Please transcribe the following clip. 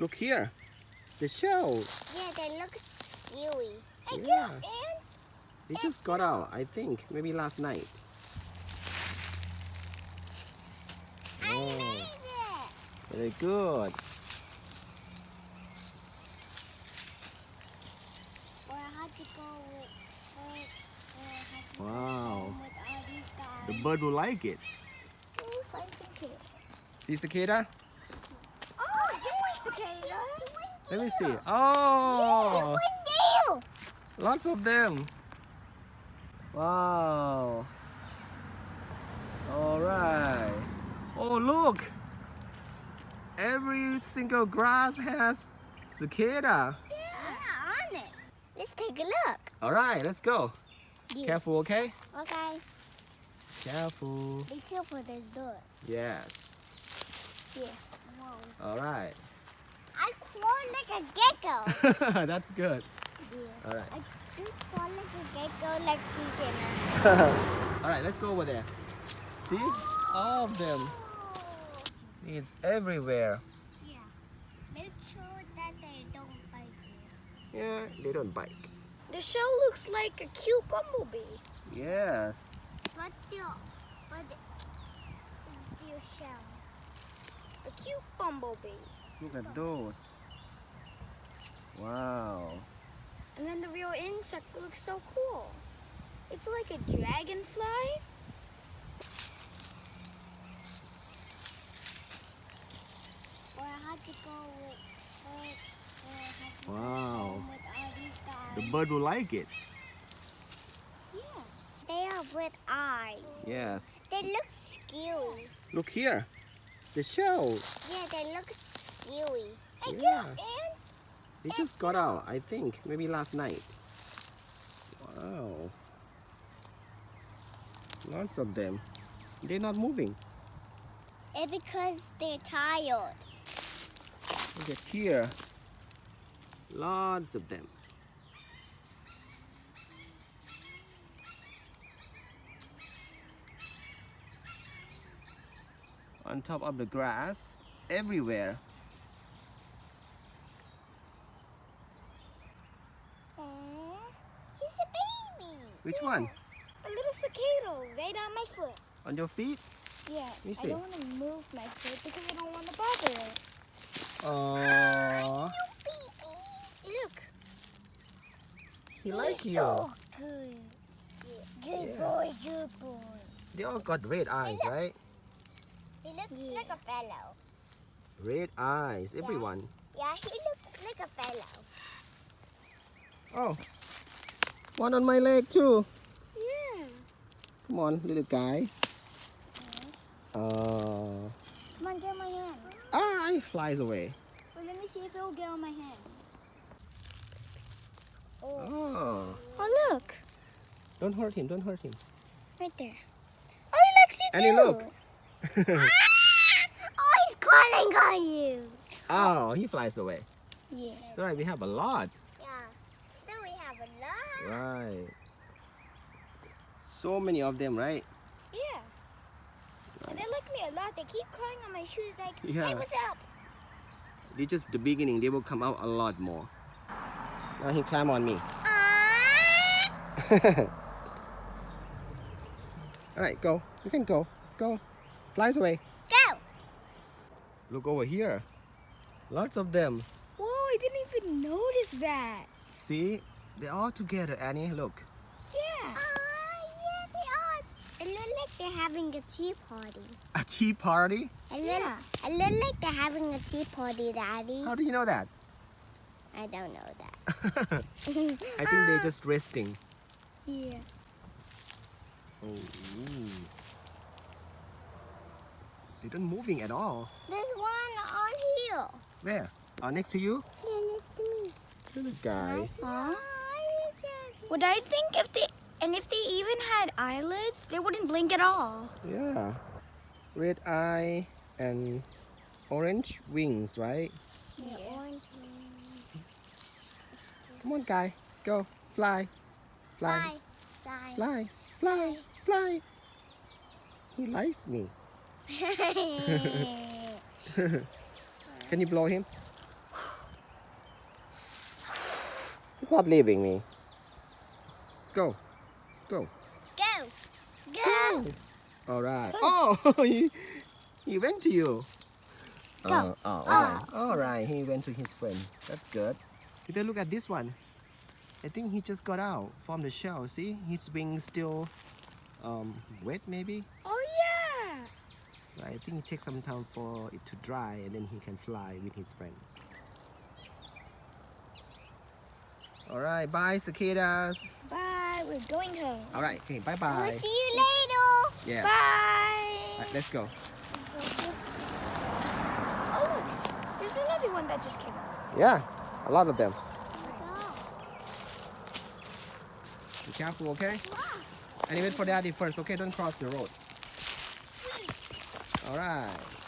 Look here. The shell. Yeah, they look scary. Hey, Yeah. get up, ants! They just got out, I think. Maybe last night. I Oh, made it! very good. Or I had to go with Wow. with all these guys. The bird will like it. Ooh, find cicada. See cicada? Oh, here's cicada. Let me see. Oh, Window. lots of them. Wow. All right. Oh, look. Every single grass has cicada. Yeah, on it. Let's take a look. All right, let's go. Yeah. Careful, okay? Okay. Careful. Be careful, there's dirt. Yes. Yeah. Whoa. All right. I crawl like a gecko. That's good. Yeah. All right. I do crawl like a gecko, like PJ. All right, let's go over there. See? All of them. It's everywhere. Yeah. Make sure that they don't bite you. Yeah, they don't bite. The shell looks like a cute bumblebee. Yes. What is the shell? A cute bumblebee. Look at those. Wow. And then the real insect looks so cool. It's like a dragonfly. Or I had to go with Wow. with all these guys. The bird will like it. Yeah. They are with eyes. Yes. They look scary. Look here. The shell. Yeah, they look scary. Hey, get Yeah. up, ants! They just got out, I think. Maybe last night. Wow. Lots of them. They're not moving. It's because they're tired. Look at here. Lots of them. On top of the grass, everywhere. Aww, he's a baby. Which one? A little cicada right on my foot. On your feet? Yeah, me I see. don't want to move my foot because I don't want to bother it. Aww. Look. He likes you. So good. Good Yeah. boy, good boy. They all got red eyes, right? He looks like a fellow. Red eyes, everyone. Yeah, he looks like a fellow. Oh, one on my leg too. Yeah. Come on, little guy. Oh. Come on, get my hand. Ah, he flies away. Well, let me see if it'll get on my hand. Oh. Oh, look. Don't hurt him, don't hurt him. Right there. Oh, he likes you And too. look. Oh, he's calling on you. Oh, he flies away. Yeah. It's alright, we have a lot. Yeah. Still we have a lot. Right. So many of them, right? Yeah. And they like me a lot. They keep calling on my shoes like, Yeah. hey, what's up? They're just the beginning. They will come out a lot more. Now he climb on me. Alright, go. You can go. Go. Flies away. Go. Look over here. Lots of them. Whoa, I didn't even notice that. See? They're all together, Annie. Look. Yeah. Yeah, they are. It looks like they're having a tea party. A tea party? It looks like they're having a tea party, Daddy. How do you know that? I don't know that. I think they're just resting. Yeah. Oh. They're not moving at all. There's one on here. Where? Next to you? Yeah, next to me. Little guy. Would I think if they even had eyelids, they wouldn't blink at all. Yeah. Red eye and orange wings, right? Yeah, orange. Come on, guy. Go. Fly. Fly. Fly. Fly. Fly. Fly. He likes me. Can you blow him? He's not leaving me. Go. Go. Go. Go. All right. Oh, he went to you. Go. All right. He went to his friend. That's good. If you look at this one, I think he just got out from the shell. See, his wings still wet maybe. Oh yeah. I think it takes some time for it to dry and then he can fly with his friends. All right, bye cicadas. Bye. We're going home. All right, okay, bye bye. We'll see you later. Yeah. Bye. Right, let's go. Oh, look. There's another one that just came out. Yeah, a lot of them. Be careful, okay? And wait for daddy first, okay? Don't cross the road. All right.